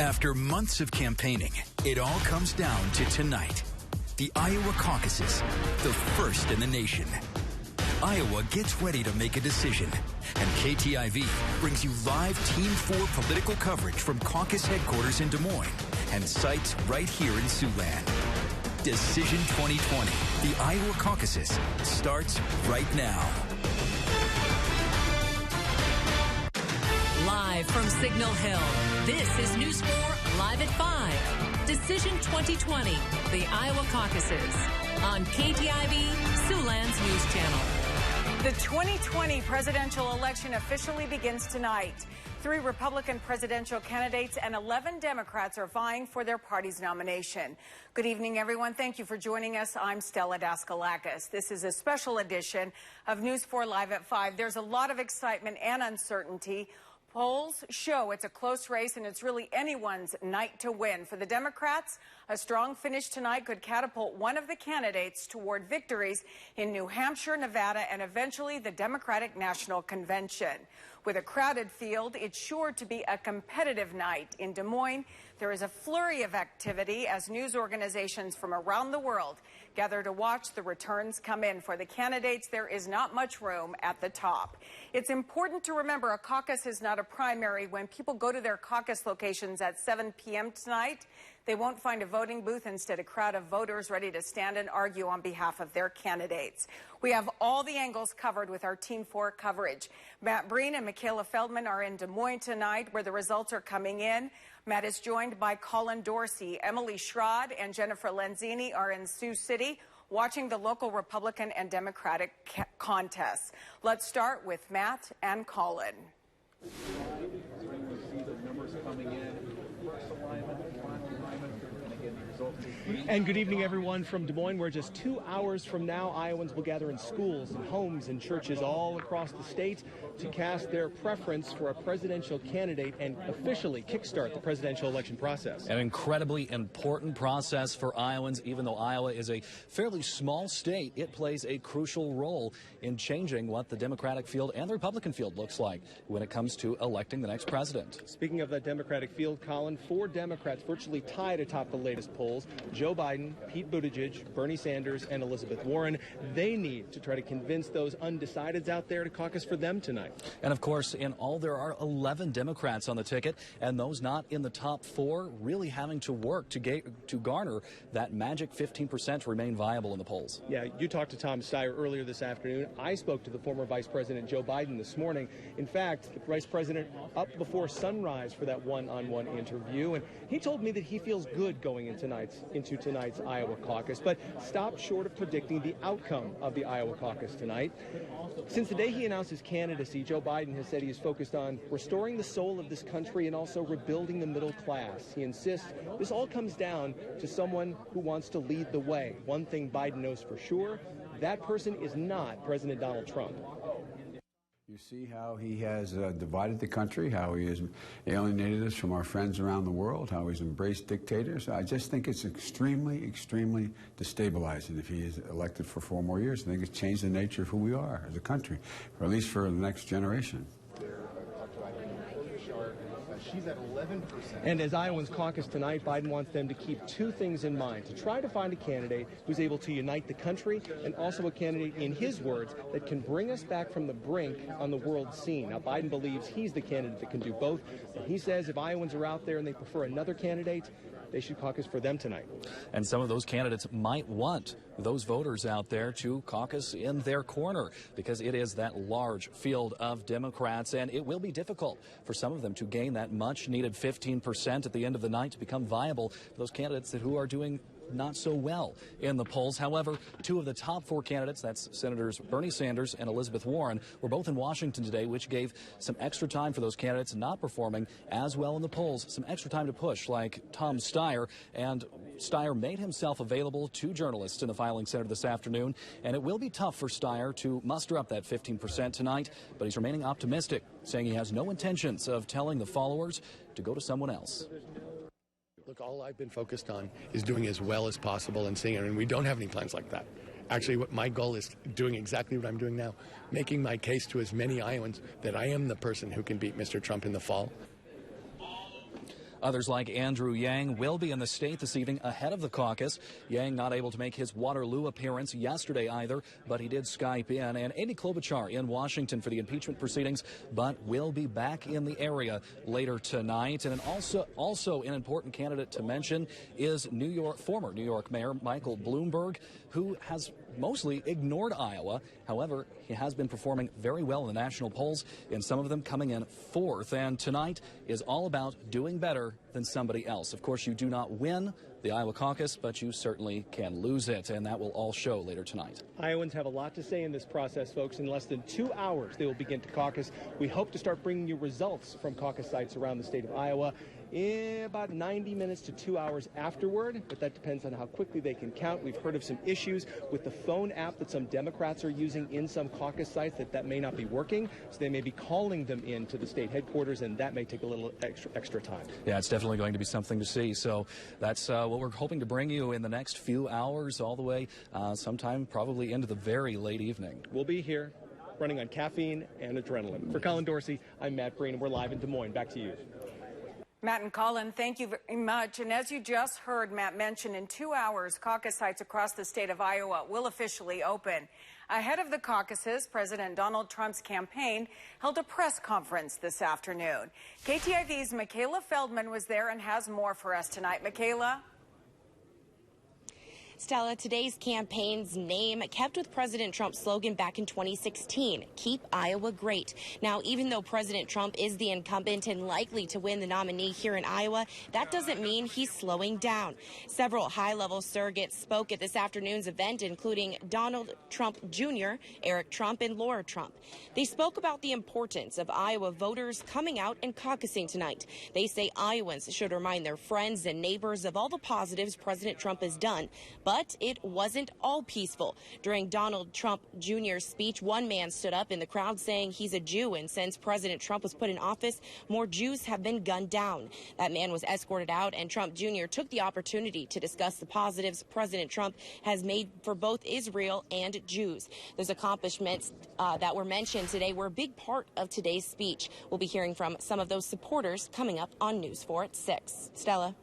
After months of campaigning, it all comes down to tonight. The Iowa caucuses, the first in the nation. Iowa gets ready to make a decision, and KTIV brings you live Team 4 political coverage from caucus headquarters in Des Moines and sites right here in Siouxland. Decision 2020, the Iowa caucuses, starts right now. Live from Signal Hill, this is News 4 Live at 5. Decision 2020, the Iowa caucuses, on KTIV, Siouxland's news channel. The 2020 presidential election officially begins tonight. 3 Republican presidential candidates and 11 Democrats are vying for their party's nomination. Good evening, everyone. Thank you for joining us. I'm Stella Daskalakis. This is a special edition of News 4 Live at 5. There's a lot of excitement and uncertainty. Polls show it's a close race, and it's really anyone's night to win. For the Democrats, a strong finish tonight could catapult one of the candidates toward victories in New Hampshire, Nevada, and eventually the Democratic National Convention. With a crowded field, it's sure to be a competitive night. In Des Moines, there is a flurry of activity as news organizations from around the world gather to watch the returns come in. For the candidates, there is not much room at the top. It's important to remember a caucus is not a primary. When people go to their caucus locations at 7 p.m. tonight, they won't find a voting booth, instead a crowd of voters ready to stand and argue on behalf of their candidates. We have all the angles covered with our Team 4 coverage. Matt Breen and Michaela Feldman are in Des Moines tonight, where the results are coming in. Matt is joined by Colin Dorsey. Emily Schrod and Jennifer Lenzini are in Sioux City, watching the local Republican and Democratic contests. Let's start with Matt and Colin. And good evening, everyone, from Des Moines, where just 2 hours from now, Iowans will gather in schools and homes and churches all across the state to cast their preference for a presidential candidate and officially kickstart the presidential election process. An incredibly important process for Iowans. Even though Iowa is a fairly small state, it plays a crucial role in changing what the Democratic field and the Republican field looks like when it comes to electing the next president. Speaking of that Democratic field, Colin, 4 Democrats virtually tied atop the latest polls. Joe Biden, Pete Buttigieg, Bernie Sanders, and Elizabeth Warren. They need to try to convince those undecideds out there to caucus for them tonight. And of course, in all, there are 11 Democrats on the ticket, and those not in the top 4 really having to work to garner that magic 15% to remain viable in the polls. Yeah, you talked to Tom Steyer earlier this afternoon. I spoke to the former Vice President Joe Biden this morning. In fact, the Vice President up before sunrise for that one-on-one interview, and he told me that he feels good going into tonight's Iowa caucus, but stopped short of predicting the outcome of the Iowa caucus tonight. Since the day he announced his candidacy, Joe Biden has said he is focused on restoring the soul of this country and also rebuilding the middle class. He insists this all comes down to someone who wants to lead the way. One thing Biden knows for sure, that person is not President Donald Trump. You see how he has divided the country, how he has alienated us from our friends around the world, how he's embraced dictators. I just think it's extremely, extremely destabilizing if he is elected for 4 more years. I think it's changed the nature of who we are as a country, or at least for the next generation. She's at 11%. And as Iowans caucus tonight, Biden wants them to keep 2 things in mind: to try to find a candidate who's able to unite the country, and also a candidate, in his words, that can bring us back from the brink on the world scene. Now, Biden believes he's the candidate that can do both. And he says if Iowans are out there and they prefer another candidate, they should caucus for them tonight. And some of those candidates might want those voters out there to caucus in their corner, because it is that large field of Democrats, and it will be difficult for some of them to gain that much-needed 15% at the end of the night to become viable for those candidates who are doing not so well in the polls. However, 2 of the top 4 candidates, that's Senators Bernie Sanders and Elizabeth Warren, were both in Washington today, which gave some extra time for those candidates not performing as well in the polls, some extra time to push, like Tom Steyer. And Steyer made himself available to journalists in the filing center this afternoon, and it will be tough for Steyer to muster up that 15% tonight, but he's remaining optimistic, saying he has no intentions of telling the followers to go to someone else. Look, all I've been focused on is doing as well as possible and seeing it, and we don't have any plans like that. Actually, what my goal is doing exactly what I'm doing now, making my case to as many Iowans that I am the person who can beat Mr. Trump in the fall. Others like Andrew Yang will be in the state this evening ahead of the caucus. Yang not able to make his Waterloo appearance yesterday either, but he did Skype in. And Amy Klobuchar in Washington for the impeachment proceedings, but will be back in the area later tonight. And also an important candidate to mention is former New York Mayor Michael Bloomberg, who has mostly ignored Iowa. However, he has been performing very well in the national polls, in some of them coming in fourth. And tonight is all about doing better than somebody else. Of course, you do not win the Iowa caucus, but you certainly can lose it, and that will all show later tonight. Iowans have a lot to say in this process, folks. In less than 2 hours, they will begin to caucus. We hope to start bringing you results from caucus sites around the state of Iowa in about 90 minutes to 2 hours afterward, but that depends on how quickly they can count. We've heard of some issues with the phone app that some Democrats are using in some caucus sites that may not be working, so they may be calling them in to the state headquarters, and that may take a little extra time. Yeah, it's definitely going to be something to see. So that's what we're hoping to bring you in the next few hours, all the way sometime probably into the very late evening. We'll be here running on caffeine and adrenaline. For Colin Dorsey, I'm Matt Breen, and we're live in Des Moines. Back to you. Matt and Colin, thank you very much. And as you just heard Matt mention, in 2 hours, caucus sites across the state of Iowa will officially open. Ahead of the caucuses, President Donald Trump's campaign held a press conference this afternoon. KTIV's Michaela Feldman was there and has more for us tonight. Michaela? Stella, today's campaign's name kept with President Trump's slogan back in 2016, Keep Iowa Great. Now, even though President Trump is the incumbent and likely to win the nominee here in Iowa, that doesn't mean he's slowing down. Several high-level surrogates spoke at this afternoon's event, including Donald Trump Jr., Eric Trump, and Laura Trump. They spoke about the importance of Iowa voters coming out and caucusing tonight. They say Iowans should remind their friends and neighbors of all the positives President Trump has done. But it wasn't all peaceful. During Donald Trump Jr.'s speech, one man stood up in the crowd saying he's a Jew, and since President Trump was put in office, more Jews have been gunned down. That man was escorted out, and Trump Jr. took the opportunity to discuss the positives President Trump has made for both Israel and Jews. Those accomplishments that were mentioned today were a big part of today's speech. We'll be hearing from some of those supporters coming up on News 4 at 6. Stella.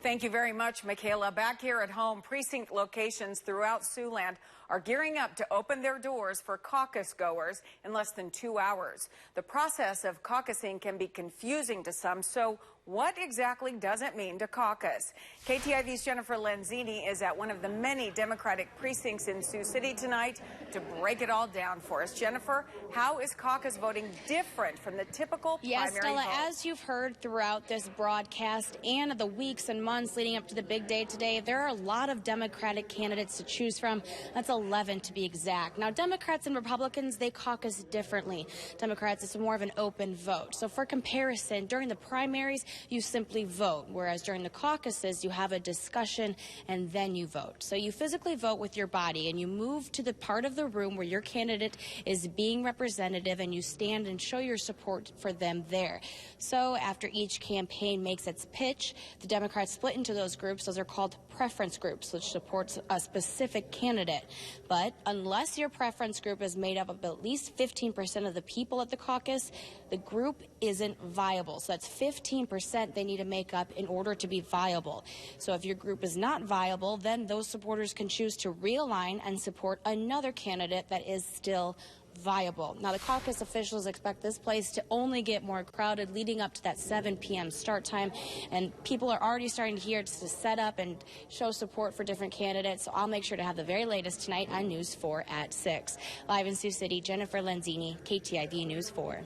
Thank you very much, Michaela. Back here at home, precinct locations throughout Siouxland are gearing up to open their doors for caucus goers in less than 2 hours. The process of caucusing can be confusing to some, so what exactly does it mean to caucus? KTIV's Jennifer Lenzini is at one of the many Democratic precincts in Sioux City tonight to break it all down for us. Jennifer, how is caucus voting different from the typical primary vote? Yes, Stella, as you've heard throughout this broadcast and the weeks and months leading up to the big day today, there are a lot of Democratic candidates to choose from. That's 11 to be exact. Now, Democrats and Republicans, they caucus differently. Democrats, it's more of an open vote. So for comparison, during the primaries, you simply vote, whereas during the caucuses, you have a discussion and then you vote. So you physically vote with your body and you move to the part of the room where your candidate is being representative and you stand and show your support for them there. So after each campaign makes its pitch, the Democrats split into those groups. Those are called preference groups, which supports a specific candidate. But unless your preference group is made up of at least 15% of the people at the caucus, the group isn't viable. So that's 15% they need to make up in order to be viable. So if your group is not viable, then those supporters can choose to realign and support another candidate that is still viable. Now, the caucus officials expect this place to only get more crowded leading up to that 7 p.m. start time, and people are already starting to hear to set up and show support for different candidates. So I'll make sure to have the very latest tonight on News 4 at 6. Live in Sioux City, Jennifer Lenzini, KTIV News 4.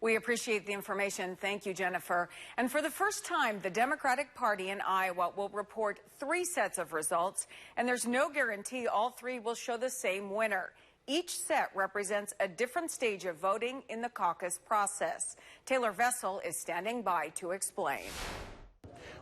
We appreciate the information. Thank you, Jennifer. And for the first time, the Democratic Party in Iowa will report 3 sets of results, and there's no guarantee all 3 will show the same winner. Each set represents a different stage of voting in the caucus process. Taylor Vessel is standing by to explain.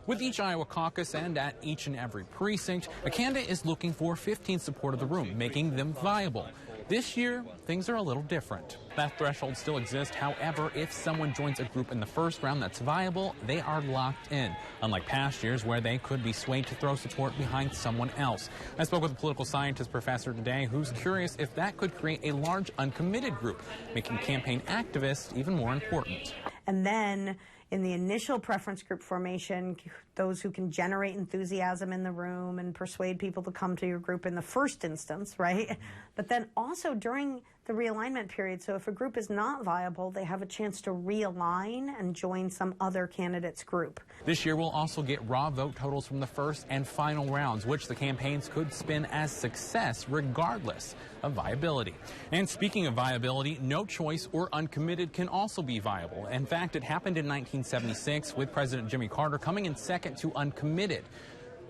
With each Iowa caucus and at each and every precinct, a candidate is looking for 15 support of the room, making them viable. This year, things are a little different. That threshold still exists. However, if someone joins a group in the first round that's viable, they are locked in, unlike past years where they could be swayed to throw support behind someone else. I spoke with a political scientist professor today who's curious if that could create a large uncommitted group, making campaign activists even more important. And then in the initial preference group formation, those who can generate enthusiasm in the room and persuade people to come to your group in the first instance, right? But then also during the realignment period. So if a group is not viable, they have a chance to realign and join some other candidate's group. This year we'll also get raw vote totals from the first and final rounds, which the campaigns could spin as success regardless of viability. And speaking of viability, no choice or uncommitted can also be viable. In fact, it happened in 1976 with President Jimmy Carter coming in second to uncommitted.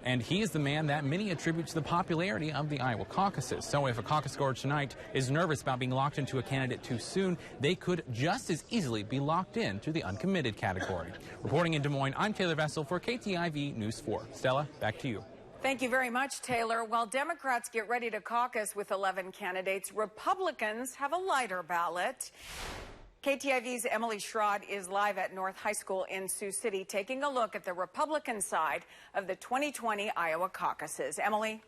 And he is the man that many attribute to the popularity of the Iowa caucuses. So if a caucus goer tonight is nervous about being locked into a candidate too soon, they could just as easily be locked into the uncommitted category. Reporting in Des Moines, I'm Taylor Vessel for KTIV News 4. Stella, back to you. Thank you very much, Taylor. While Democrats get ready to caucus with 11 candidates, Republicans have a lighter ballot. KTIV's Emily Schrod is live at North High School in Sioux City, taking a look at the Republican side of the 2020 Iowa caucuses. Emily?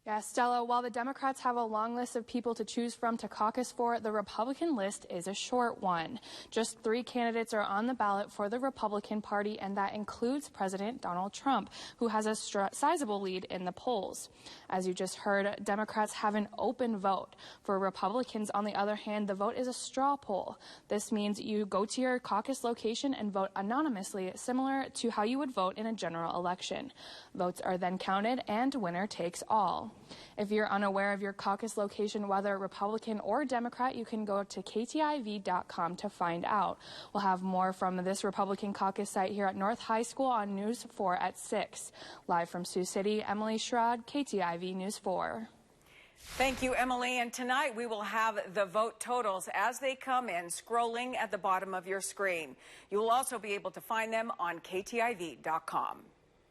Yeah, Stella, while the Democrats have a long list of people to choose from to caucus for, the Republican list is a short one. Just 3 candidates are on the ballot for the Republican Party, and that includes President Donald Trump, who has a sizable lead in the polls. As you just heard, Democrats have an open vote. For Republicans, on the other hand, the vote is a straw poll. This means you go to your caucus location and vote anonymously, similar to how you would vote in a general election. Votes are then counted, and winner takes all. If you're unaware of your caucus location, whether Republican or Democrat, you can go to KTIV.com to find out. We'll have more from this Republican caucus site here at North High School on News 4 at 6. Live from Sioux City, Emily Schrod, KTIV News 4. Thank you, Emily. And tonight we will have the vote totals as they come in, scrolling at the bottom of your screen. You will also be able to find them on KTIV.com.